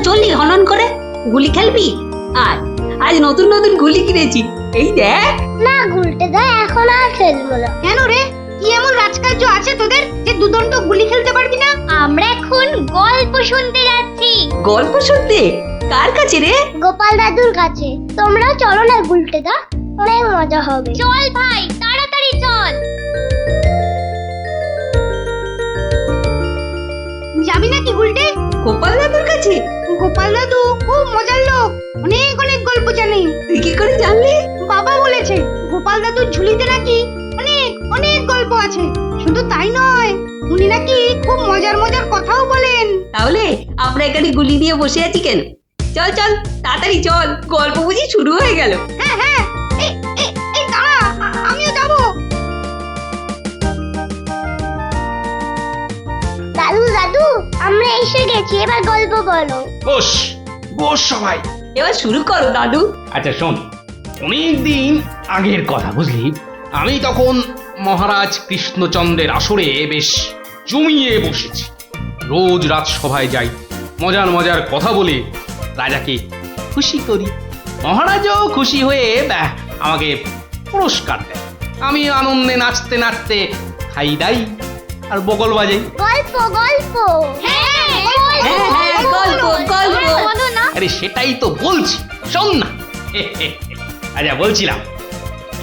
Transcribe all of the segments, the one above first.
চললি হনন করে? গুলি খেলবি? আয়, আজ নতুন নতুন গুলি কিনেছি, এই দেখ। না গুলটে দা, এখন আর খেলবো না। কেন রে, কি এমন রাজকার্য আছে তোদের যে দুদণ্ড গুলি খেলতে পারবি না? আমরা এখন গল্প শুনতে যাচ্ছি। গল্প শুনতে? কার কাছে রে? গোপাল দাদুর কাছে। তোমরাও চলো না গুলটে দা, অনেক মজা হবে। চল ভাই, তাড়াতাড়ি চল। যাবি নাকি গুলটে? গোপাল দাদুর কাছে? গোপাল দাদু খুব মজার লোক, অনেক অনেক গল্প জানে। তুই কি করে জানলি? বাবা বলেছে গোপাল দাদুর ঝুলিতে নাকি অনেক অনেক গল্প আছে। শুধু তাই নয়, উনি নাকি খুব মজার মজার কথাও বলেন। তাহলে আমরা এখানে গুলি নিয়ে বসে আছি কেন? চল চল, তাড়াতাড়ি চল, গল্প বুঝি শুরু হয়ে গেল। হ্যাঁ হ্যাঁ, এই দাঁড়া, আমিও যাবো। দাদু দাদু, আমরা এসে গেছি, এবার গল্প বলো। বস বস সবাই। এবার শুরু করো দাদু। আচ্ছা শোন, অনেকদিন আগের কথা বুঝলি, আমি তখন মহারাজ কৃষ্ণচন্দ্রের আসরে বেশ জমিয়ে বসেছি। রোজ রাজসভায় যাই, মজার মজার কথা বলে রাজাকে খুশি করি। মহারাজও খুশি হয়ে আমাকে পুরস্কার দেয়। আমি আনন্দে নাচতে নাচতে খাই দাই আর বগল বাজাই। গল্প গল্প। হ্যাঁ হ্যাঁ হ্যাঁ, গল্প গল্প। বলো না। আরে সেটাই তো বলছি, শোন না। আচ্ছা বলছিলাম,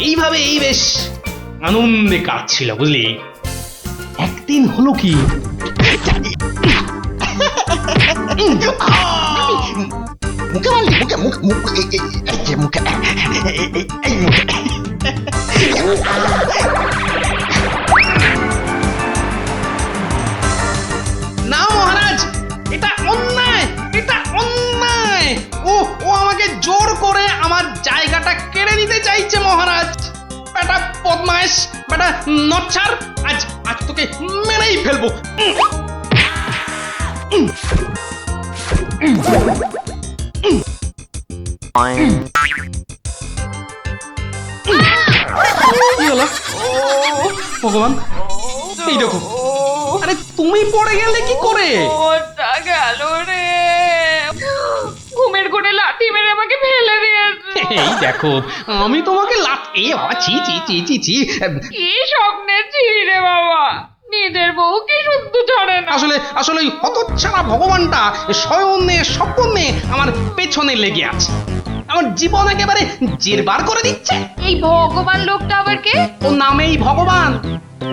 এইভাবেই বেশ আনন্দে কাটছিল বুঝলি। একদিন হলো কি, মুখে মারলি, মুখে মুখ মুখ এই যে মুখে এই মুখে। না মহারাজ, এটা অন্যায়, এটা অন্যায়। ও ও আমাকে জোর করে আমার জায়গাটা কেড়ে নিতে চাইছে মহারাজ। বেটা বদমাইশ, বেটা নচ্ছার, আজ আজ তোকে মেরেই ফেলবো। কি হলো? ভগবান, এই দেখো। আরে তুমি পড়ে গেলে কি করে? ওটা গেল রে, ঘুমের ঘোরে লাথি মেরে আমাকে ফেলে দিয়েছে। এই দেখো, আমি তোমাকে এ বাবা, ছি ছি ছি ছি ছি। কি স্বপ্নে ছিলি রে বাবা, নিজের বউকে শুদ্ধ ছড়ে না। আসলে আসলে ওই হতচ্ছাড়া ভগবানটা স্বয়নে স্বপ্নে আমার পেছনে লেগে আছে, আমার জীবন একেবারে জেরবার করে দিচ্ছে। এই ভগবান লোকটা আবার কে? ও নামেই ভগবান,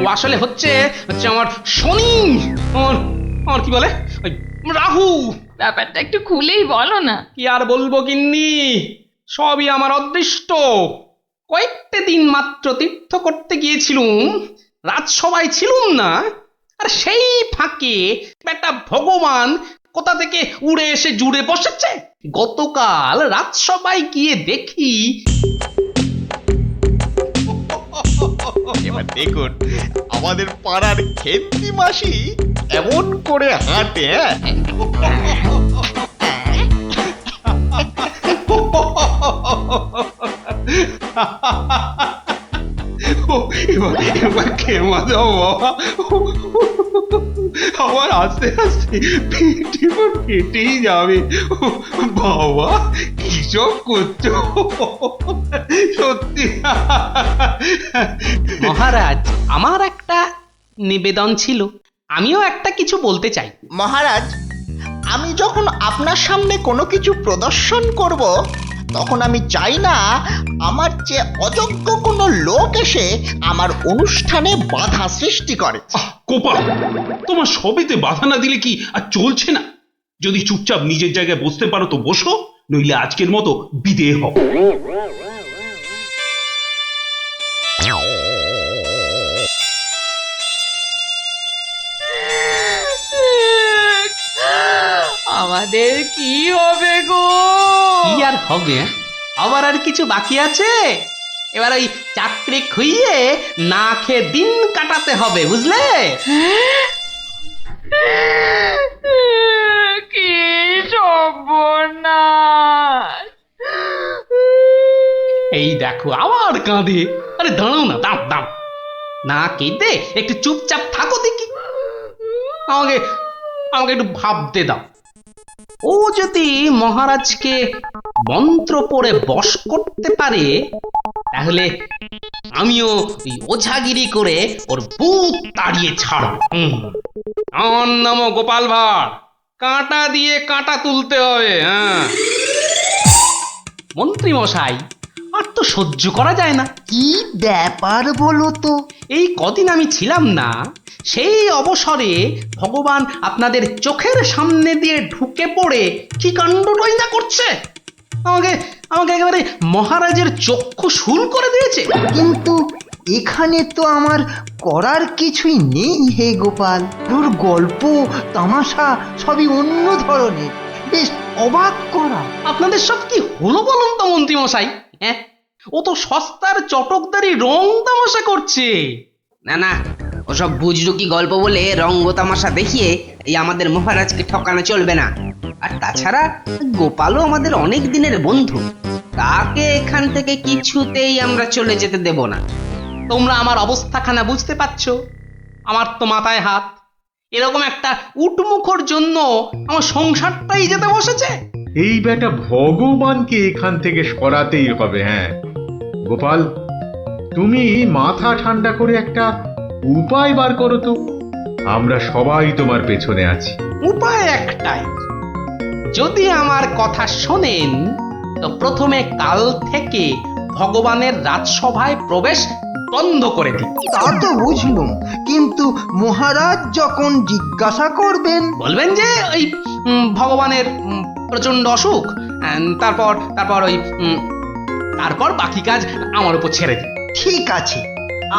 ও আসলে হচ্ছে হচ্ছে আমার শনি, আমার আমার কি বলে ওই রাহু। ব্যাপারটা একটু খুলেই বলো না। কি আর বলবো গিন্নি, সবই আমার অদৃষ্ট। কয়েকটা দিন মাত্র তীর্থ করতে গিয়েছিলুম, রাজসভায় ছিলুম না, আর সেই ফাঁকে একটা ভগবান কোথা থেকে উড়ে এসে জুড়ে বসেছে। গতকাল রাজসভায় গিয়ে দেখি, এবার দেখুন আমাদের পাড়ার খেন্তি মাসি এমন করে হাঁটে। এবার এবার খেমা দাও বাবা, আমার আস্তে আস্তে পেটে ফেটেই যাবে। বাবা কি সব করছো সত্যি। মহারাজ, আমার একটা নিবেদন ছিল, আমিও একটা কিছু বলতে চাই। মহারাজ, আমি যখন আপনার সামনে কোনো কিছু প্রদর্শন করব, তখন আমি চাই না আমার চেয়ে অযোগ্য কোনো লোক এসে আমার অনুষ্ঠানে বাধা সৃষ্টি করে। গোপাল, তোমার সবেতে বাধা না দিলে কি আর চলছে না? যদি চুপচাপ নিজের জায়গায় বসতে পারো তো বসো, নইলে আজকের মতো বিদেয় হও। আমাদের কি হবে গো? কি আর হবে, আবার আর কিছু বাকি আছে? এবার ওই চাকরি খুইয়ে না খেয়ে দিন কাটাতে হবে, বুঝলে? কি সর্বনাশ! এই দেখো আবার কাঁদে। আরে দাঁড়াও না, দাঁড় দাঁড়, না কেঁদে একটু চুপচাপ থাকো দেখি। আমাকে আমাকে একটু ভাবতে দাও। ও যদি মহারাজকে মন্ত্র পড়ে বশ করতে পারে তাহলে আমিও ওই ওঝাগিরি করে ওর ভূত তাড়িয়ে ছাড়ব। আমার নামও গোপাল ভাঁড়, কাঁটা দিয়ে কাঁটা তুলতে হবে। হ্যাঁ মন্ত্রী মশাই, আর তো সহ্য করা যায় না। কি ব্যাপার বলো তো? এই কদিন আমি ছিলাম না, সেই অবসরে ভগবান আপনাদের চোখের সামনে দিয়ে ঢুকে পড়ে কি কাণ্ডটাই না করছে। আমাকে আমাকে একেবারে মহারাজের চক্ষু শুল করে দিয়েছে। কিন্তু এখানে তো আমার করার কিছুই নেই হে গোপাল। তোর গল্প তামাশা সবই অন্য ধরনের, বেশ অবাক করা। আপনাদের সব কি হলো বলুন তো মন্ত্রী মশাই? হ্যাঁ, ও তো সস্তার চটকদারি রং তামাশা করছে। না না, ওসব বুজরুকি গল্প বলে রঙ্গ তামাশা দেখিয়ে এই আমাদের মহারাজকে ঠকানো চলবে না। আর তাছাড়া গোপালও আমাদের অনেক দিনের বন্ধু, তাকে এখান থেকে কিছুতেই আমরা চলে যেতে দেব না। তোমরা আমার অবস্থাখানা বুঝতে পারছো? আমার তো মাথায় হাত। এরকম একটা উটমুখর জন্য আমার সংসারটাই যেতে বসেছে। এই বেটা ভগবানকে এখান থেকে সরাতেই হবে। হ্যাঁ গোপাল, তুমি মাথা ঠান্ডা করে একটা উপায় বার করো তো। আমরা সবাই তোমার পেছনে আছি। উপায় একটাই, যদি আমার কথা শোনেন তো প্রথমে কাল থেকে ভগবানের রাজসভায় প্রবেশ বন্ধ করে দিন। তা তো বুঝলুম, কিন্তু মহারাজ যখন জিজ্ঞাসা করবেন? বলবেন যে ওই ভগবানের প্রচন্ড অসুখ, তারপর তারপর ওই তারপর বাকি কাজ আমার উপর ছেড়ে দিন। ঠিক আছে,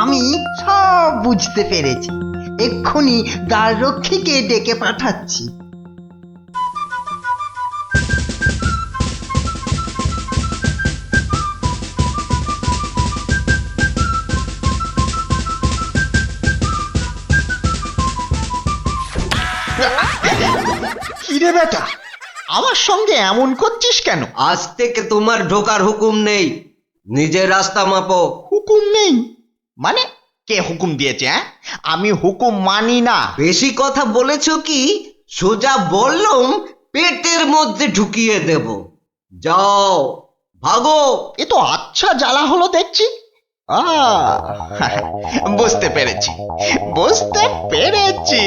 আমি সব বুঝতে পেরেছি। এক্ষুনি দ্বাররক্ষীকে ডেকে পাঠাচ্ছি। কিরে বেটা, আমার সঙ্গে এমন করছিস কেন? আজ থেকে তোমার ঢোকার হুকুম নেই, নিজের রাস্তা মাপো। হুকুম নেই মানে? কে হুকুম দিয়েছে? হ্যাঁ, আমি হুকুম মানি না। বেশি কথা বলেছো কি? সোজা বললুম পেটের মধ্যে ঢুকিয়ে দেব। যাও ভাগো। এ তো আচ্ছা জ্বালা হলো দেখছি। বুঝতে পেরেছি, বুঝতে পেরেছি।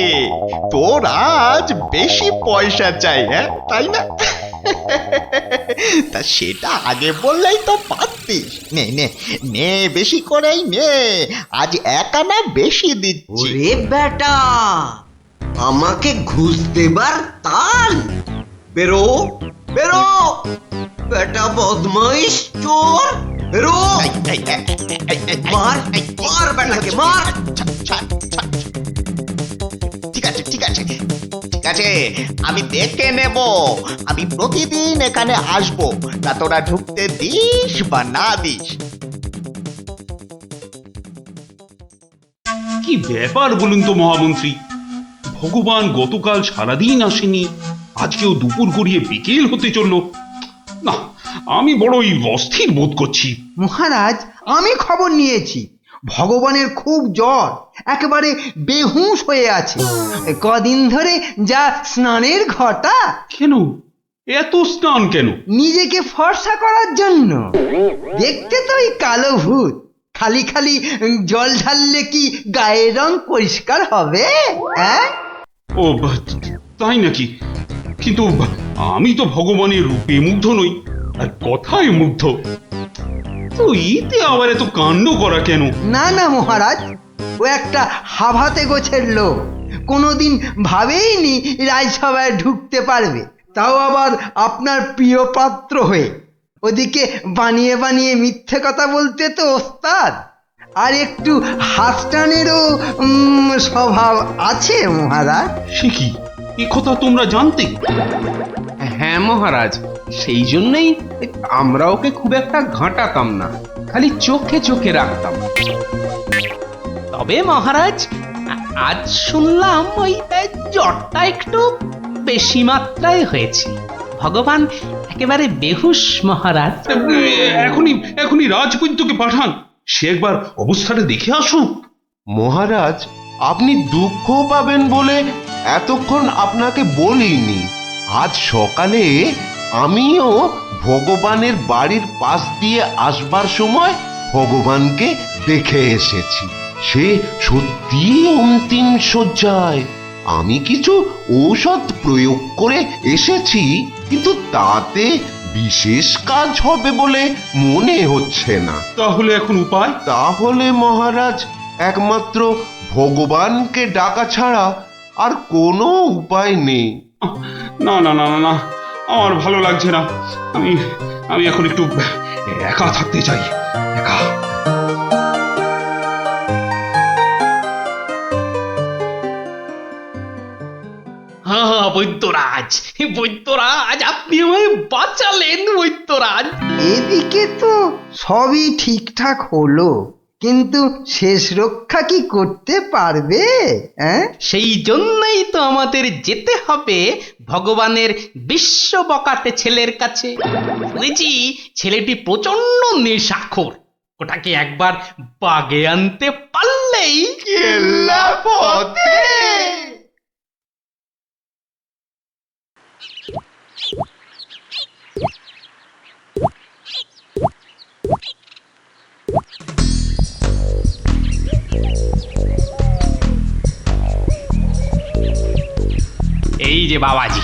তোর আজ বেশি পয়সা চাই, হ্যাঁ তাই না? তা সেটা আগে বললেই তো পারতিস। নে নে নে, বেশি করেই নে, আজ 1 আনা বেশি দিচ্ছি। ওরে বেটা, আমাকে ঘুষ দেবার তাল? বেরো বেরো, বেটা বদমাইশ চোর, বেরো। মার মার বেটাকে মার। ঠিক আছে ঠিক আছে ঠিক আছে, আমি দেখে নেব। আমি প্রতিদিন এখানে আসবো, তা তোরা ঢুকতে দিস বা না দিস। কি ব্যাপার বলুন তো মহামন্ত্রী? ভগবান গতকাল সারাদিন আসেনি, আজকেও দুপুর গড়িয়ে বিকেল হতে চললো। না, আমি বড়ই অস্থির বোধ করছি। মহারাজ, আমি খবর নিয়েছি, ভগবানের খুব জ্বর, একেবারে বেহুঁশ হয়ে আছে। কদিন ধরে যা স্নানের ঘটা। কেন এত স্নান কেন? নিজেকে ফর্সা করার জন্য। দেখতে তো ওই কালো ভূত, খালি খালি জল ঢাললে কি গায়ের রং পরিষ্কার হবে? হ্যাঁ, ও তাই নাকি? কিন্তু আমি তো ভগবানের রূপে মুগ্ধ নই, আর কথায় মুগ্ধ। তো এতে আবার এত কাণ্ড করা কেন? না না মহারাজ, ও একটা হাভাতে গোছের লোক, কোনোদিন ভাবেইনি রাজসভায় ঢুকতে পারবে, তাও আবার আপনার প্রিয় পাত্র হয়ে। ওদিকে বানিয়ে বানিয়ে মিথ্যে কথা বলতে তো ওস্তাদ, আর একটু হাসটানেরও স্বভাব আছে মহারাজ। সে কি, এ কথা তোমরা জানতে? হ্যাঁ মহারাজ, সেই জন্যই আমরা ওকে খুব একটা ঘাঁটাতাম না, খালি চোখে চোখে রাখতাম। তবে মহারাজ, আজ শুনলাম ওই জ্বরটা একটু বেশি মাত্রায় হয়েছে। ভগবান একেবারে বেহুশ মহারাজ। এখনই এখনই রাজবৈদ্যকে পাঠান, সে একবার অবস্থাটা দেখে আসুক। মহারাজ, আপনি দুঃখ পাবেন বলে এতক্ষণ আপনাকে বলিনি। আজ সকালে আমিও ভগবানের বাড়ির পাশ দিয়ে আসবার সময় ভগবানকে দেখে এসেছি। সে সত্যি অন্তিম শয্যায়। আমি কিছু ঔষধ প্রয়োগ করে এসেছি, কিন্তু তাতে বিশেষ কাজ হবে বলে মনে হচ্ছে না। তাহলে এখন উপায়? তাহলে মহারাজ একমাত্র ভগবানকে ডাকা ছাড়া আর কোনো উপায় নেই। না না না না না, আমার ভালো লাগছে না। আমি আমি এখন একটু একা থাকতে চাই, একা। হ্যাঁ বৈদ্যরাজ, বৈদ্যরাজ, আপনি আমায় বাঁচালেন বৈদ্যরাজ। এদিকে তো সবই ঠিকঠাক হলো, কিন্তু শেষ রক্ষা কি করতে পারবে? হ্যাঁ, সেই জন্যই তো আমাদের যেতে হবে ভগবানের বিশ্ব বকাটে ছেলের কাছে। শুনেছি ছেলেটি প্রচন্ড নেশাখোর। ওটাকে একবার বাগে আনতে পারলেই কেল্লা পথে। এই যে বাবাজি,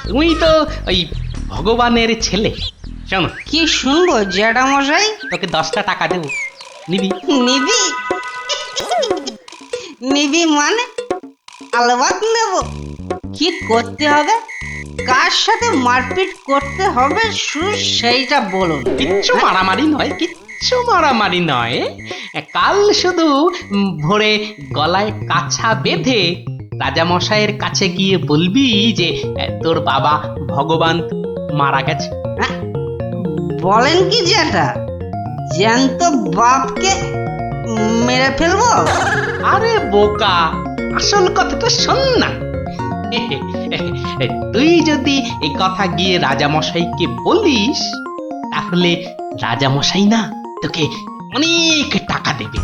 তুমি তো ওই ভগবানের ছেলে। শোনো, কি শুনবো জ্যাঠামশাই? তোকে 10টা টাকা দেবো, নিবি? নিবি? নিবি মানে? আলবাত নেব। কি করতে হবে? কার সাথে মারপিট করতে হবে সেইটা বলুন। কিচ্ছু মারামারি নয়, কিচ্ছু মারামারি নয়। কাল শুধু ভোরে গলায় কাছা বেঁধে রাজামশাইয়ের কাছে গিয়ে বলবি যে তোর বাবা ভগবান মারা গেছে। হ্যাঁ? বলেন কি জ্যাঠা? জ্যান্ত বাপকে মেরে ফেলবো? আরে বোকা, আসল কথাটা শোন না। তুই যদি এই কথা গিয়ে রাজামশাইকে বলিস, তাহলে রাজামশাই না তোকে অনেক টাকা দেবে।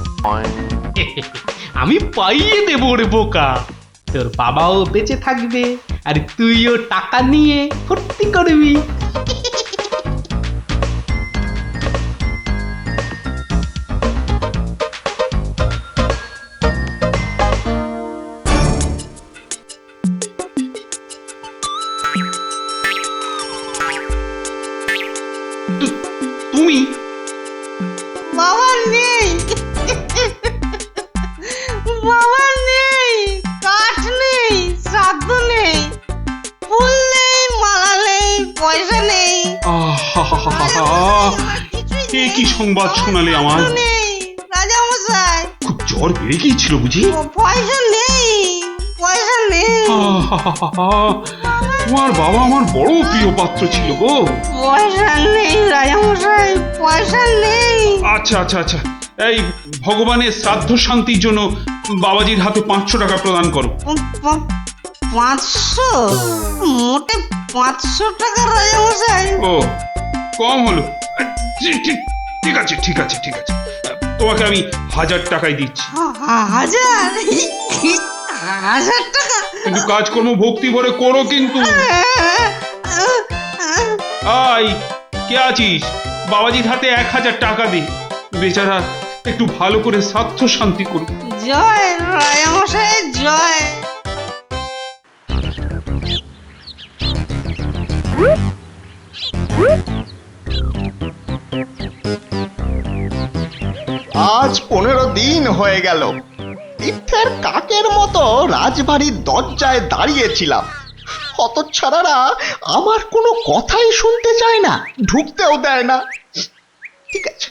আমি পাইয়ে দেবো রে বোকা। তোর বাবাও বেঁচে থাকবে, আর তুইও টাকা নিয়ে ফুর্তি করবি। তুমি? বাবা নেই, বাবা নেই, কাঠ নেই, শ্রাদ্ধ নেই, ফুল নেই, মালা নেই, পয়সা নেই, এ কি সংবাদ শোনালে আমার? নেই রাজামশাই। খুব জ্বর বেড়ে গিয়েছিল বুঝি? পয়সা নেই, পয়সা নেই, তোমার বাবা আমার বড় প্রিয় পাত্র ছিল গো। পয়সা নেই রাজামশাই, পয়সা নেই। আচ্ছা আচ্ছা আচ্ছা, এই ভগবানের শ্রাদ্ধ শান্তির জন্য বাবাজির হাতে 500 টাকা প্রদান করো। 500? মোটে 500 টাকা রাজামশাই? ও, কম হলো। ঠিক ঠিক আছে, ঠিক আছে, ঠিক আছে, তোমাকে আমি 1000 টাকাই দিচ্ছি। 1000? 1000 টাকা? কিন্তু কাজকর্ম ভক্তি ভরে করো কিন্তু। আই, কে আছিস? বাবাজির হাতে 1000 টাকা দে, বেচারা একটু ভালো করে শ্রাদ্ধ শান্তি করুক। জয় রাজামশাই, জয়। আজ 15 দিন হয়ে গেল তীর্থের কাকের মতো রাজবাড়ির দরজায় দাঁড়িয়েছিলাম। হতচ্ছাড়ারা আমার কোনো কথাই শুনতে চায় না, ঢুকতেও দেয় না। ঠিক আছে,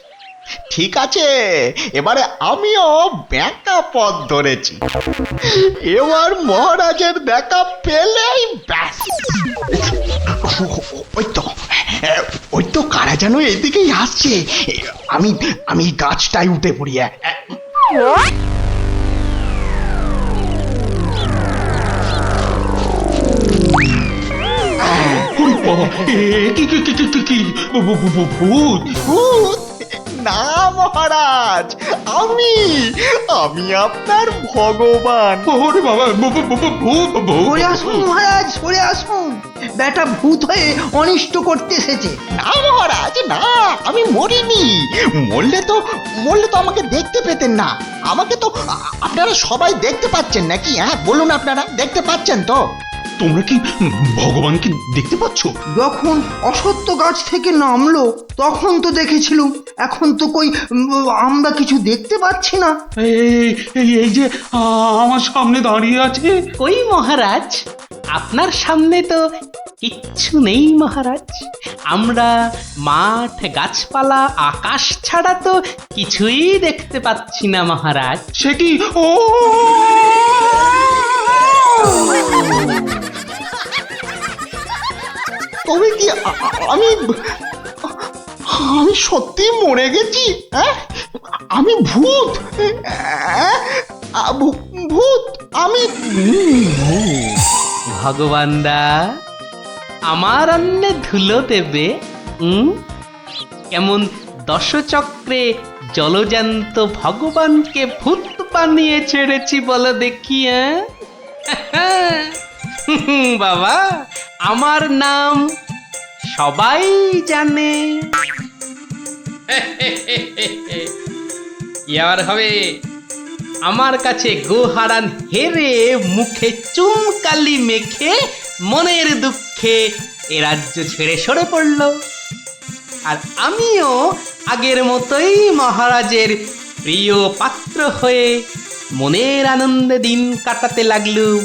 ঠিক আছে, এবারে আমিও ব্যাকা পথ ধরেছি। এবার মহারাজের দেখা পেলেই ব্যাস। ওই তো কারা যেন এদিকেই আসছে। আমি আমি গাছটায় উঠে পড়ি। কি ভূত? ভূত? না মহারাজ, আমি আপনার ভগবান। ওরে বাবা, ভূত ভূত। সরে আসুন মহারাজ, সরে আসুন। বেটা ভূত হয়ে অনিষ্ট করতে এসেছে। না মহারাজ না, আমি মরিনি। মরলে তো আমাকে দেখতে পেতেন না। আমাকে তো আপনারা সবাই দেখতে পাচ্ছেন নাকি? হ্যাঁ বলুন, আপনারা দেখতে পাচ্ছেন তো? তোমরা কি ভগবানকে দেখতে পাচ্ছ? যখন অসত্য গাছ থেকে নামলো তখন তো দেখেছিলুম, এখন তো কই আমরা কিছু দেখতে পাচ্ছি না। এই যে আমার সামনে দাঁড়িয়ে আছে। কই মহারাজ, আপনার সামনে তো কিচ্ছু নেই মহারাজ। আমরা মাঠ, গাছপালা, আকাশ ছাড়া তো কিছুই দেখতে পাচ্ছি না মহারাজ। সে কি? ও তবে কি আমি সত্যি মরে গেছি? হ্যাঁ, আমি ভূত? ভূত আমি? ভগবানদা আমার অন্নে ধুলো দেবে? কেমন দশচক্রে জলজান্ত ভগবানকে ভূত বানিয়ে ছেড়েছি বলো দেখি। বাবা, আমার নাম সবাই জানে। ইয়ার হবে আমার কাছে গোহারান হেরে মুখে চুনকালি মেখে মনের দুঃখে এ রাজ্য ছেড়ে সরে পড়ল। আর আমিও আগের মতোই মহারাজের প্রিয় পাত্র হয়ে মনের আনন্দে দিন কাটাতে লাগলুম।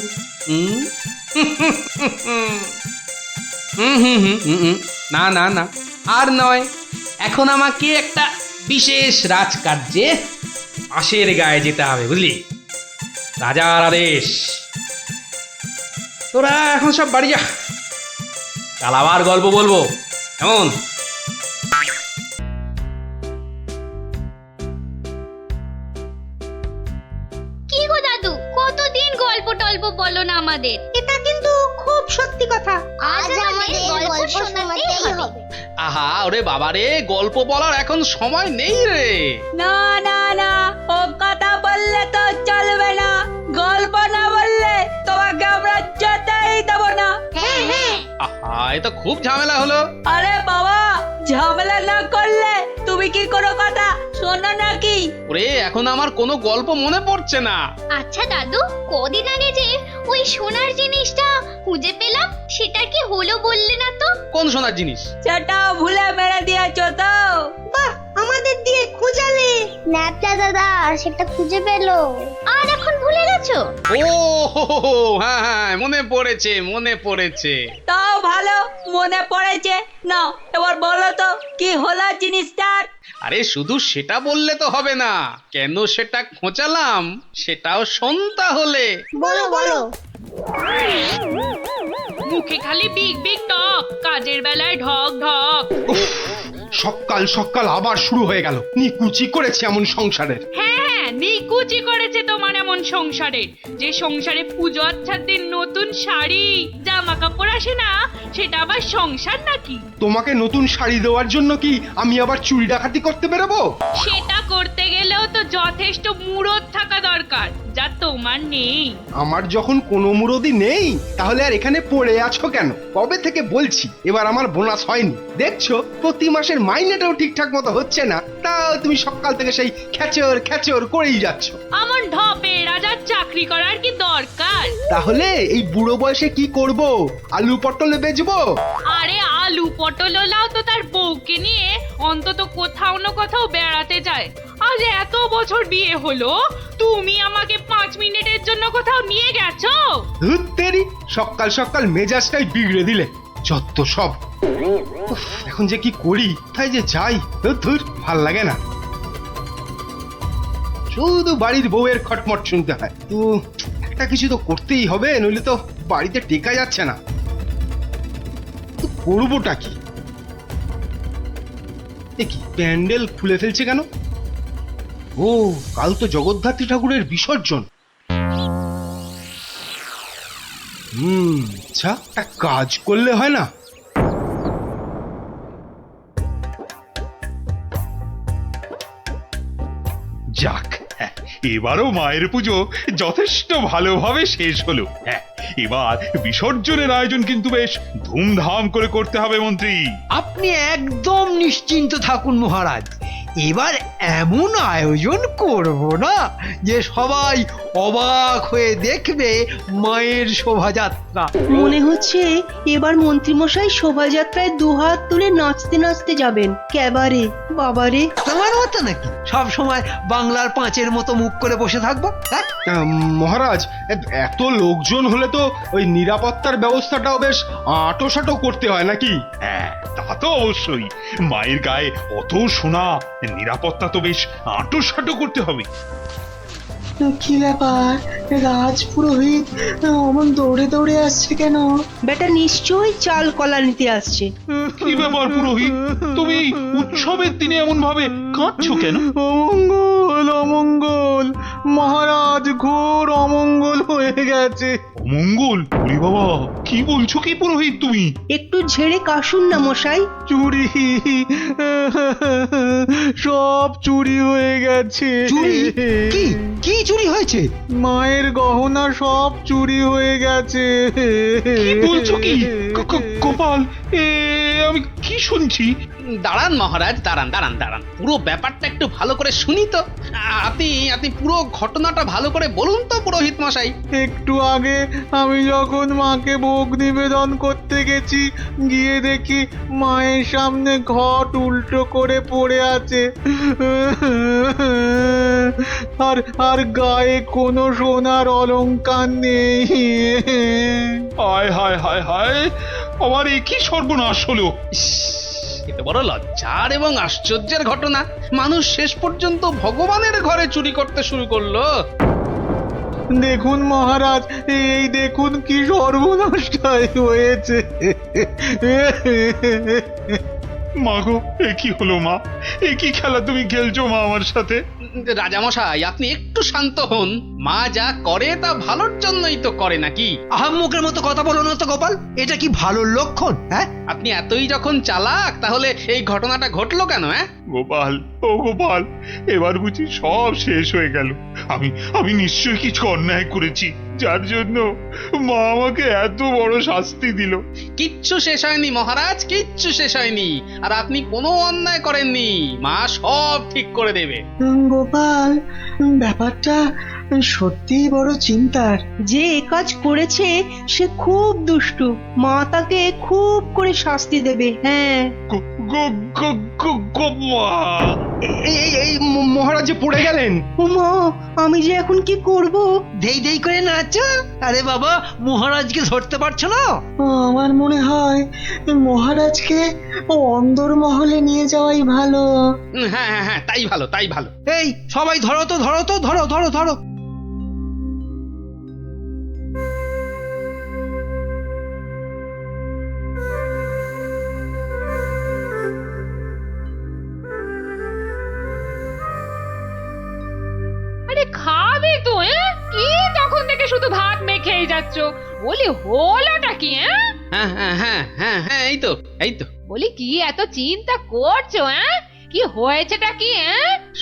না না না, আর নয়। এখন আমাকে একটা বিশেষ রাজকার্যে আশের গায়ে যেতে হবে, বুঝলি? রাজার আদেশ। তোরা এখন সব বাড়ি যা, কাল আবার গল্প বলবো, কেমন? কি গো দাদু, কতদিন গল্প টল্প বলো না আমাদের। এটা কিন্তু খুব সত্যি কথা। আজ আমাদের গল্প শোনাতেই হবে। আহা, ওরে বাবারে, গল্প বলার এখন সময় নেই রে। না না না, ও কথা বললে তো চলবে না। গল্প না বললে তোমাকে আমরা যেতেই দেব না। হ্যাঁ হ্যাঁ। আহা, এ তো খুব ঝামেলা হলো। আরে বাবা, ঝামেলা না করলে তুমি কি কোনো কথা শোনো নাকি? ওরে, এখন আমার কোনো গল্প মনে পড়ছে না। আচ্ছা দাদু, কদিন আগে যে ওই সোনার জিনিসটা খুঁজে পেলাম, সেটা কি হলো বললে না তো? কোন সোনার জিনিস? সেটা ভুলে মেরে দিয়েছো তো? বাহ, আমাদের দিয়ে খুঁজালে। ন্যাপটা দাদা সেটা খুঁজে পেলো, আর এখন ভুলে গেছো? ও হ্যাঁ হ্যাঁ, মনে পড়েছে মনে পড়েছে। তাও ভালো মনে পড়েছে। না, এবার বলো তো কি হলো জিনিসটার? আরে শুধু সেটা বললে তো হবে না, কেন সেটা খোঁচালাম সেটাও শোন তাহলে। বলো বলো। মুখে খালি বিগ বিগ টক, কাজের বেলায় ঢক ঢক। সকাল সকাল আবার শুরু হয়ে গেল। নিকুচি করেছে এমন সংসারের। হ্যাঁ, নিকুচি করেছে তোমার এমন সংসারে, যে সংসারে পুজো আচ্ছার দিন নতুন শাড়ি জামা কাপড় আসে না, সেটা আবার সংসার নাকি? তোমাকে নতুন শাড়ি দেওয়ার জন্য কি আমি আবার চুরি ডাকাতি করতে বেরোবো? সেটা করতে গেলেও তো যথেষ্ট মুরদ থাকা দরকার, যা তোমার নেই। আমার যখন কোনো মুরদি নেই, তাহলে আর এখানে পড়ে আছো কেন? কবে থেকে বলছি এবার আমার বোনাস হয়নি। দেখছো প্রতি মাসের মাইনেটাও ঠিকঠাক মতো হচ্ছে না, তাও তুমি সকাল থেকে সেই খ্যাচর খ্যাচর করেই যাচ্ছ। আমার ঢপে রাজার চাকরি করার কি দরকার? তাহলে এই বুড়ো বয়সে কি করব? আলু পটলে বেচবো? আরে আলু পটল লাও তো তার বউকে নিয়ে অন্তত কোথাও না কোথাও বেড়াতে যায়। আজ এত বছর বিয়ে হলো, তুমি আমাকে 5 মিনিটের জন্য কোথাও নিয়ে গেছো? ধুত তেরি, সকাল সকাল মেজাজটাই বিগড়ে দিলে। যত সব। উফ, এখন যে কি করি, কোথায় যে যাই, ধুর ভাল লাগে না। শুধু বাড়ির বউয়ের খটমট শুনতে হয়। তো একটা কিছু তো করতেই হবে, নইলে তো বাড়িতে টেকা যাচ্ছে না। তো করবোটা কি? কি প্যান্ডেল খুলে ফেলছে কেন? ও, কাল তো জগদ্ধাত্রী ঠাকুরের বিসর্জন। আচ্ছা, একটা কাজ করলে হয় না? যাক, হ্যাঁ, এবারও মায়ের পুজো যথেষ্ট ভালোভাবে শেষ হলো। হ্যাঁ, এবার বিসর্জনের আয়োজন কিন্তু বেশ ধুমধাম করে করতে হবে মন্ত্রী। আপনি একদম নিশ্চিন্ত থাকুন মহারাজ, এবার এমন আয়োজন করব না যে সবাই অবাক হয়ে দেখবে মায়ের শোভাযাত্রা। মনে হচ্ছে এবার মন্ত্রীমশাই শোভাযাত্রায় দুহাত তুলে নাচতে নাচতে যাবেন। ক্যাবারে বাবারে, তোমার মতো নাকি সব সময় বাংলার পাঁচের মতো মুখ করে বসে থাকবো? হ্যাঁ, মহারাজ, এত লোকজন হলে তো ওই নিরাপত্তার ব্যবস্থাটাও বেশ আঁটোসাঁটো করতে হয় নাকি? হ্যাঁ, তা তো অবশ্যই। মায়ের গায়ে অত সোনা, নিরাপত্তা তো বেশ আঁটোসাঁটো করতে হবে। কি ব্যাপার, রাজপুরোহিত অমন দৌড়ে দৌড়ে আসছে কেন? বেটা নিশ্চয়ই চাল কলা নিতে আসছে। কি ব্যাপার পুরোহিত, তুমি এই উৎসবের দিনে এমন ভাবে কাঁদছো কেন? অমঙ্গল অমঙ্গল, মহারাজ ঘোর অমঙ্গল হয়ে গেছে। অমঙ্গল? ওরে বাবা, কি বলছো কি পুরোহিত তুমি? একটু ঝেড়ে কাশুন না মশাই। চুরি, সব চুরি হয়ে গেছে। চুরি? কি কি চুরি হয়েছে? মায়ের গহনা সব চুরি হয়ে গেছে। কি বলছো কি? গোপাল, আমি কি শুনছি? দাঁড়ান মহারাজ, দাঁড়ান দাঁড়ান দাঁড়ান, পুরো ব্যাপারটা একটু ভালো করে শুনি তো। আপনি পুরো ঘটনাটা ভালো করে বলুন তো পুরোহিত মশাই। একটু আগে আমি যখন মাকে ভোগ নিবেদন করতে গেছি, গিয়ে দেখি মায়ের সামনে ঘট উল্টো করে পড়ে আছে, আর আর গায়ে কোনো সোনার অলংকার নেই। হায় হায় হায় হায়, আমার এ কি সর্বনাশ হলো! এটা বড় লজ্জার এবং আশ্চর্যের ঘটনা। মানুষ শেষ পর্যন্ত ভগবানের ঘরে চুরি করতে শুরু করলো। দেখুন মহারাজ, এই দেখুন কি সর্বনাশটাই হয়েছে। মা গো, এ কি হলো মা? এ কি খেলা তুমি খেলছো মা আমার সাথে? রাজামশাই, আপনি একটু শান্ত হন। মা যা করে তা ভালোর জন্যই তো করে নাকি? আহাম্মকের মতো কথা বলো না তো গোপাল, এটা কি ভালো লক্ষণ? হ্যাঁ, আপনি এতই যখন চালাক, তাহলে এই ঘটনাটা ঘটলো কেন? গোপাল, ও গোপাল, এবার বুঝি সব শেষ হয়ে গেল। আমি নিশ্চয়ই কিছু অন্যায় করেছি, যার জন্য মা আমাকে এত বড় শাস্তি দিল। কিচ্ছু শেষ হয়নি মহারাজ, কিচ্ছু শেষ হয়নি। আর আপনি কোনো অন্যায় করেননি, মা সব ঠিক করে দেবে। গোপাল, ব্যাপারটা সত্যিই বড় চিন্তার। যে এ কাজ করেছে সে খুব দুষ্টু, মা তাকে খুব করে শাস্তি দেবে। হ্যাঁ, এই মহারাজ যে পড়ে গেলেন। মা, আমি যে এখন কি করব? দেই দেই করে নাচো। আরে বাবা, মহারাজকে ধরতে পারছো না? আমার মনে হয় মহারাজকে অন্দরমহলে নিয়ে যাওয়াই ভালো। হ্যাঁ হ্যাঁ হ্যাঁ, তাই ভালো, তাই ভালো। এই সবাই ধরো তো, ধরো তো, ধরো ধরো ধরো। আরে খাবে তো? কি তখন থেকে শুধু ভাত মেখেই যাচ্ছ? বলি হলোটা কি? হ্যাঁ হ্যাঁ হ্যাঁ হ্যাঁ হ্যাঁ, এই তো এই তো। বলি কি এত চিন্তা করছো? কি হয়েছেটা কি?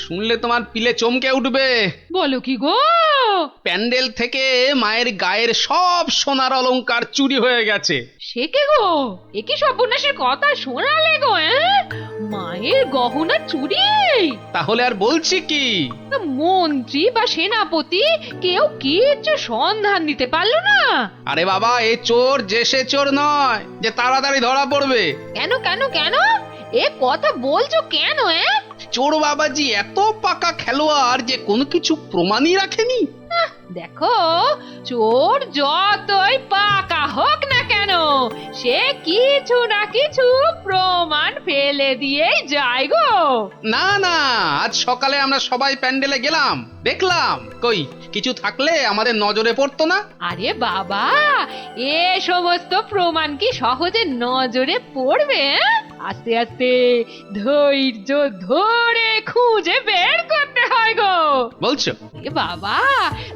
শুনলে তোমার পিলে চমকে উঠবে। বলো কি গো? প্যান্ডেল থেকে মায়ের গায়ের সব সোনার অলংকার চুরি হয়ে গেছে। সে কে গো? এ কি সর্বনাশের কথা শোনালে গো? মায়ের গহনা চুরি? তাহলে আর বলছি কি? মন্ত্রী বা সেনাপতি কেউ কিচ্ছু সন্ধান দিতে পারলো না? আরে বাবা, এ চোর যে সে চোর নয় যে তাড়াতাড়ি ধরা পড়বে। কেন কেন কেন? এ কথা বলছো কেন? চোর বাবাজি এত পাকা খেলোয়াড় যে কোনো কিছু প্রমাণই রাখেনি। দেখো, চোর যতই পাকা হোক না কেন, সে কিছু না কিছু প্রমাণ ফেলে দিয়েই যায় গো। না না, আজ সকালে আমরা সবাই প্যান্ডেলে গেলাম, দেখলাম কই কিছু থাকলে আমাদের নজরে পড়তো না। আরে বাবা, এ সমস্ত প্রমাণ কি সহজে নজরে পড়বে? আস্তে আস্তে ধৈর্য ধরে খুঁজে বের করতে হয় গো। বলছো? এ বাবা,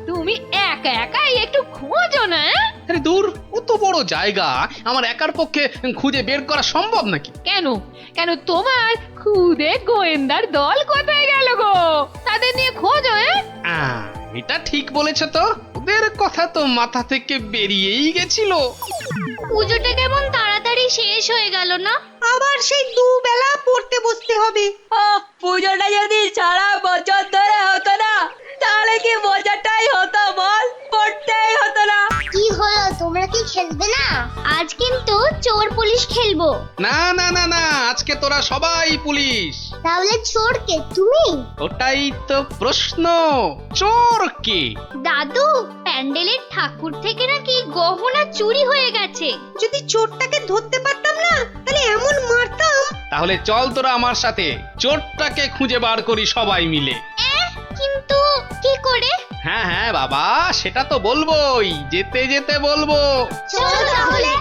তুমি একা একাই একটু খোঁজো না। আরে দূর, অত বড় জায়গা আমার একার পক্ষে খুঁজে বের করা সম্ভব নাকি? কেন কেন তোমার খুদে গোয়েন্দার দল কোথায় গেল গো? তাদের নিয়ে খোঁজো। এটা ঠিক বলেছে তো, ওদের কথা তো মাথা থেকে বেরিয়েই গেছিল। পুজোটা কেমন তাড়াতাড়ি শেষ হয়ে গেল না? আবার সেই দুবেলা পড়তে বসতে হবে। পুজোটা যদি সারা বছর ধরে হতো না তাহলে কি মজাটাই হতো বল, পড়তেই হতো না। কি হলো, তোমরা কি খেলবে না? আজ কিন্তু চোর পুলিশ খেলবো। না না না না, আজকে তোরা সবাই পুলিশ। তাহলে চোর কে, তুমি? ওটাই তো প্রশ্ন, চোর কে? দাদু, প্যান্ডেলের ঠাকুর থেকে নাকি গহনা চুরি হয়ে গেছে। যদি চোরটাকে ধরতে পারতাম না তাহলে এমন মারতাম। তাহলে চল তোরা আমার সাথে, চোরটাকে খুঁজে বার করি সবাই মিলে। কিন্তু কি করে? হ্যাঁ হ্যাঁ বাবা, সেটা তো বলবোই, যেতে যেতে বলবো। চলো তাহলে।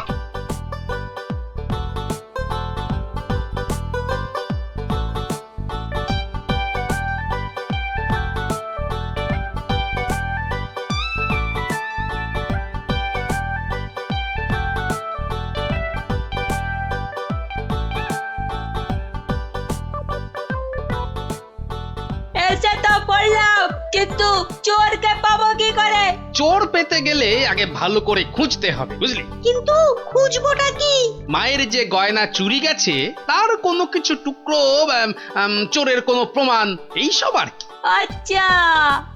এসে তো পড়লাম, কিন্তু চোরকে পাবো কি করে? চোর পেতে গেলে আগে ভালো করে খুঁজতে হবে, বুঝলি? কিন্তু খুঁজবোটা কি? মায়ের যে গয়না চুরি গেছে তার কোনো কিছু টুকরো, চোরের কোনো প্রমাণ, এইসব আর কি। আচ্ছা,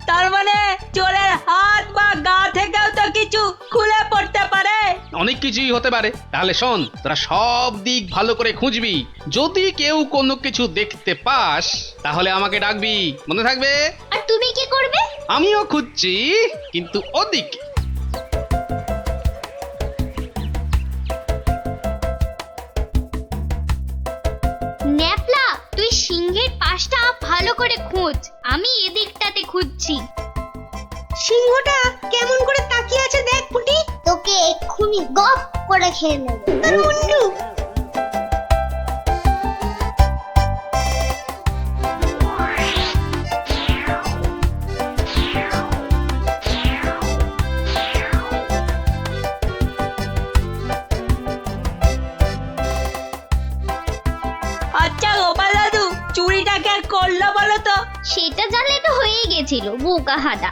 তার মানে চোরের হাত বা গা থেকেও তো কিছু খুলে পড়তে পারে। অনেক কিছুই হতে পারে। তাহলে শোন, তোরা সব দিক ভালো করে খুঁজবি, যদি কেউ কোনো কিছু দেখতে পাস তাহলে আমাকে ডাকবি, মনে থাকবে? আর তুমি কি করবে? আমিও খুঁজছি, কিন্তু ওদিকে। ন্যাপলা, তুই সিংহের পাশটা ভালো করে খোঁজ, আমি এদিকটাতে খুঁজছি। সিংহটা কেমন করে তাকিয়ে আছে দেখ পুটি। তোকে এক্ষুনি গপ করে খেয়ে নেব। মুন্ডু, আচ্ছা গোপাল দাদু, চুরিটা কে করলো বলো তো? সেটা জানলে তো হয়েই গেছিল, বোকা হাদা।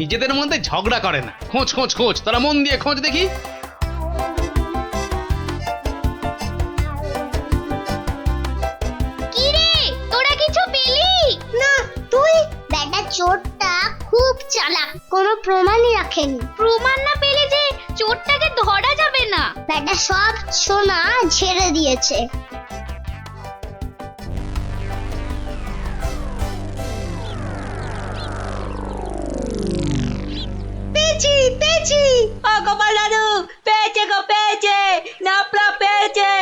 নিজেদের মধ্যে ঝগড়া করে না, খোঁজ খোঁজ খোঁজ, তোরা মন দিয়ে খোঁজ দেখি। কি রে, তোরা কিছু পেলি? না তুই? বেটা চোরটা খুব চালাক, কোনো প্রমাণই রাখেনি। প্রমাণ না পেলে যে চোরটাকে ধরা যাবে না। বেটা সব সোনা ঝেড়ে দিয়েছে। পেয়েছি পেয়েছি। ও গোপাল দাদু, পেয়েছে গো, পেয়েছে, নাপলা পেয়েছে।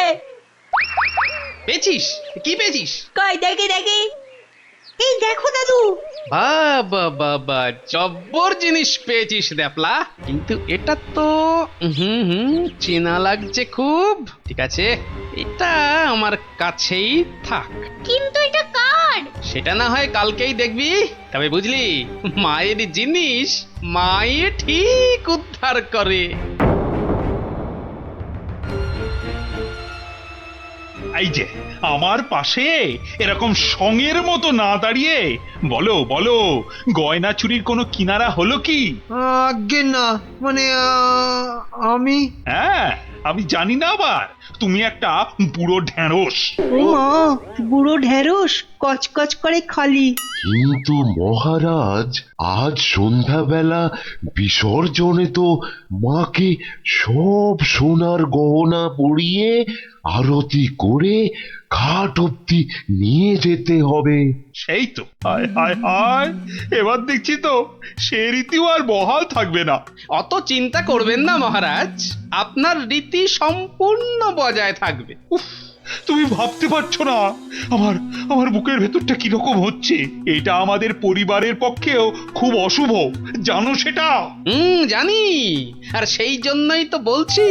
পেয়েছিস? কি পেয়েছিস? কই দেখি দেখি। এই দেখো দাদু। বাবা বাবা, জব্বর জিনিস পেয়েছিস দ্যাপলা, কিন্তু এটা তো চেনা লাগছে খুব। ঠিক আছে, এটা আমার কাছেই থাক। কিন্তু এটা কার? সেটা না হয় কালকেই দেখবি। তবে বুঝলি, মায়ের জিনিস মায়ে ঠিক উদ্ধার করে। এই যে আমার পাশে এরকম সঙের মতো না দাঁড়িয়ে বলো বলো, গয়না চুরির কোনো কিনারা হলো কি? আজ্ঞে না, মানে আমি হ্যাঁ, আমি জানি না আবার, তুমি একটা বুড়ো ঢেঁড়স। ও মা, বুড়ো ঢেঁড়স, কচকচ করে খালি। কিন্তু মহারাজ, আজ সন্ধ্যাবেলা বিসর্জনে তো মাকে সব সোনার গহনা পরিয়ে আরতি করে ঘাট অব্দি নিয়ে যেতে হবে। সেই তো, হায় হায় হায়, এবার দেখছি তো সে রীতিও আর বহাল থাকবে না। অত চিন্তা করবেন না মহারাজ, আপনার রীতি সম্পূর্ণ বজায় থাকবে। উফ, তুমি ভাবতে পারছো না আমার আমার বুকের ভেতরটা কিরকম হচ্ছে। এটা আমাদের পরিবারের পক্ষেও খুব অশুভ, জানো সেটা? জানি, আর সেই জন্যই তো বলছি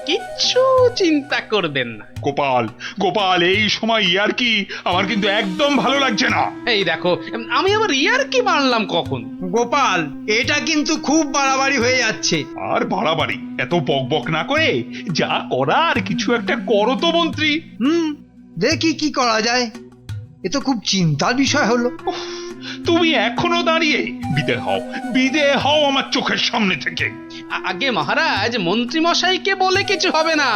কিচ্ছু চিন্তা করবেন না। গোপাল, গোপাল, এই সময় ইয়ার কি আমার কিন্তু একদম ভালো লাগছে না। এই দেখো, আমি আবার ইয়ার কি মারলাম কখন? গোপাল, এটা কিন্তু খুব বাড়াবাড়ি হয়ে যাচ্ছে। আর বাড়াবাড়ি এত বকবক না করে যা করার কিছু একটা করো তো মন্ত্রী। দেখি কি করা যায়। এ তো খুব চিন্তার বিষয় হলো। তুমি এখনো দাঁড়িয়ে? বিদে হও আমার চোখের সামনে থেকে। আগে মহারাজ, মন্ত্রী মশাইকে বলে কিছু হবে না।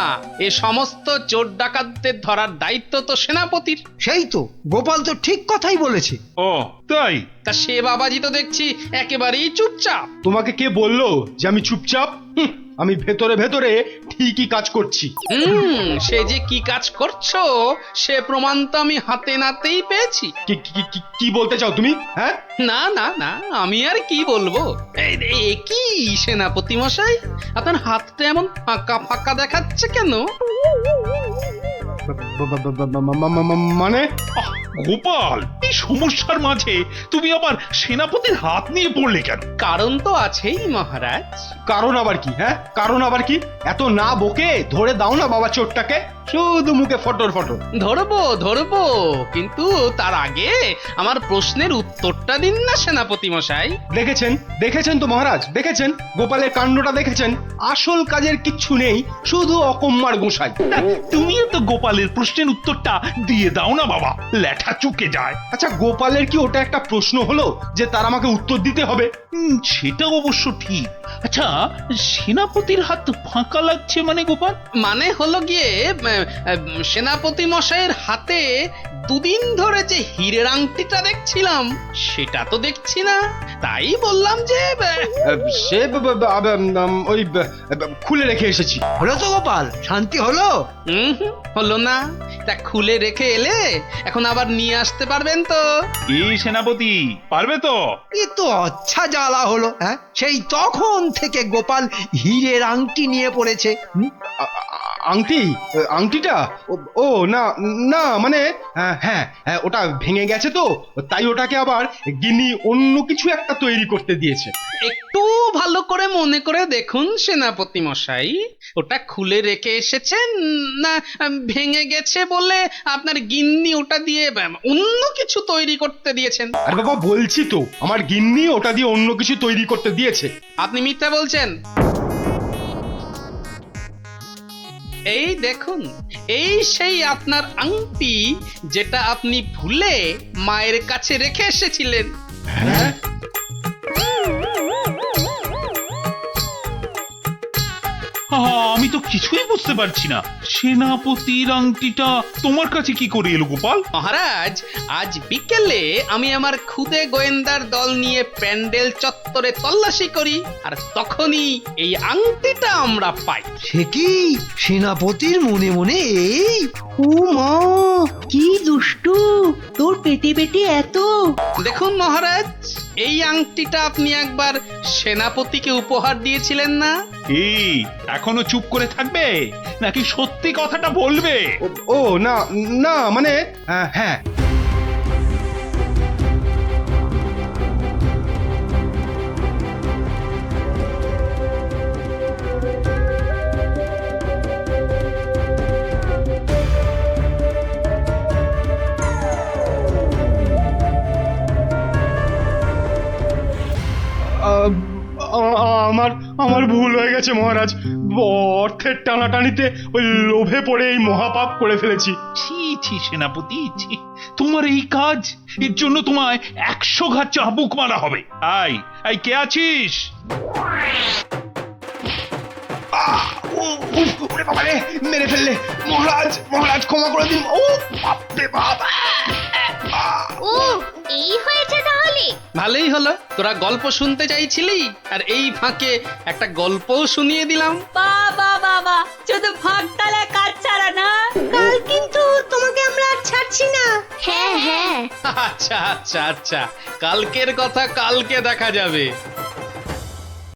এ সমস্ত চোর ডাকাতদের ধরার দায়িত্ব তো সেনাপতির। সেই তো, গোপাল তো ঠিক কথাই বলেছে। ও তাই? তা সে বাবাজি তো দেখছি একেবারেই চুপচাপ। তোমাকে কে বললো যে আমি চুপচাপ? আমি ভেতরে ভেতরে ঠিকই কাজ করছি। সে যে কি কাজ করছো সে প্রমাণ তো আমি হাতে নাতেই পেয়েছি। কি বলতে চাও তুমি? হ্যাঁ, না না না, আমি আর কি বলবো। কি সেনাপতি মশাই, আপনার হাতটা এমন ফাঁকা ফাঁকা দেখাচ্ছে কেন? মানে গোপাল, এই সমস্যার মাঝে তুমি আবার সেনাপতির হাত নিয়ে পড়লে কেন? কারণ তো আছেই মহারাজ। কারণ আবার কি? হ্যাঁ, কারণ আবার কি? এত না বকে ধরে দাও না বাবা চোরটাকে, শুধু মুখে ফটর ফটর। ধরবো, কিন্তু তার আগে আমার প্রশ্নের উত্তরটা দিন না সেনাপতি মশাই। দেখেছেন তো মহারাজ, দেখেছেন গোপালের কাণ্ডটা দেখেছেন। আসল কাজের কিচ্ছু নেই, শুধু অকম্মার গোসাই। তুমিও তো গোপালের প্রশ্নের উত্তরটা দিয়ে দাও না বাবা, লেঠা চুকে যায়। আচ্ছা, গোপালের কি ওটা একটা প্রশ্ন হলো যে তার আমাকে উত্তর দিতে হবে? সেটা অবশ্য ঠিক। আচ্ছা, সেনাপতির হাত ফাঁকা লাগছে মানে গোপাল? মানে হলো গিয়ে সেনাপতি মশাইয়ের হাতে দুদিন ধরে যে হীরের আংটিটা দেখছিলাম সেটা তো দেখছি না, তাই বললাম যে সে ওই খুলে রেখে এসেছি। হলো তো গোপাল, শান্তি হলো? হলো না। তা খুলে রেখে এলে এখন আবার নিয়ে আসতে পারবেন তো? এই সেনাপতি পারবে তো? এ তো আচ্ছা জ্বালা হলো। হ্যাঁ, সেই তখন থেকে গোপাল হীরের আংটি নিয়ে পড়েছে। আংটিটা? ও না না, মানে হ্যাঁ, ওটা ভেঙে গেছে তো, তাই ওটাকে আবার গিন্নি অন্য কিছু একটা তৈরি করতে দিয়েছে। একটু ভালো করে মনে করে দেখুন সেনাপতি মশাই, ওটা খুলে রেখে এসেছেন না ভেঙে গেছে বলে আপনার গিন্নি ওটা দিয়ে অন্য কিছু তৈরি করতে দিয়েছেন? আর বাবা বলছি তো, আমার গিন্নি ওটা দিয়ে অন্য কিছু তৈরি করতে দিয়েছে। আপনি মিথ্যা বলছেন। এই দেখুন, এই সেই আপনার আংটি যেটা আপনি ভুলে মায়ের কাছে রেখে এসেছিলেন। হ্যাঁ, আমি তো কিছুই বুঝতে পারছি না। সেনাপতির আংটিটা তোমার কাছে কি করে এলো গোপাল? মহারাজ, আজ বিকেলে আমি আমার খুদে গোয়েন্দার দল নিয়ে প্যান্ডেল চত্বরে তল্লাশি করি, আর তখনই এই আংটিটা আমরা পাই। সে কি সেনাপতির মনে মনে এই? ও মা, কি দুষ্টু, তোর পেটে পেটে এত। দেখুন মহারাজ, এই আংটিটা আপনি একবার সেনাপতিকে উপহার দিয়েছিলেন না? এই এখনো চুপ করে থাকবে নাকি সত্যি কথাটা বলবে? ও না না, মানে হ্যাঁ, আমার ভুল হয়ে গেছে মহারাজ। অর্থের টানাটানিতে ওই লোভে পড়ে এই মহাপাপ করে ফেলেছি। ছি সেনাপতি, ছি। তোমার এই কাজ, এর জন্য তোমায় 100 ঘা চাবুক মারা হবে। আই কে আছিস? মেরে ফেললে মহারাজ, ক্ষমা করে দিন। ও বাপরে বাপ! ও, এই হয়েছে তাহলে? ভালোই হলো, তোরা গল্প শুনতে চাইছিলি আর এই ফাঁকে একটা গল্পও শুনিয়ে দিলাম। বাবা, শুধু ফাঁকতালে কাজ ছাড়া না। কাল কিন্তু তোমাকে আমরা আর ছাড়ছি না। হ্যাঁ, আচ্ছা, কালকের কথা কালকে দেখা যাবে।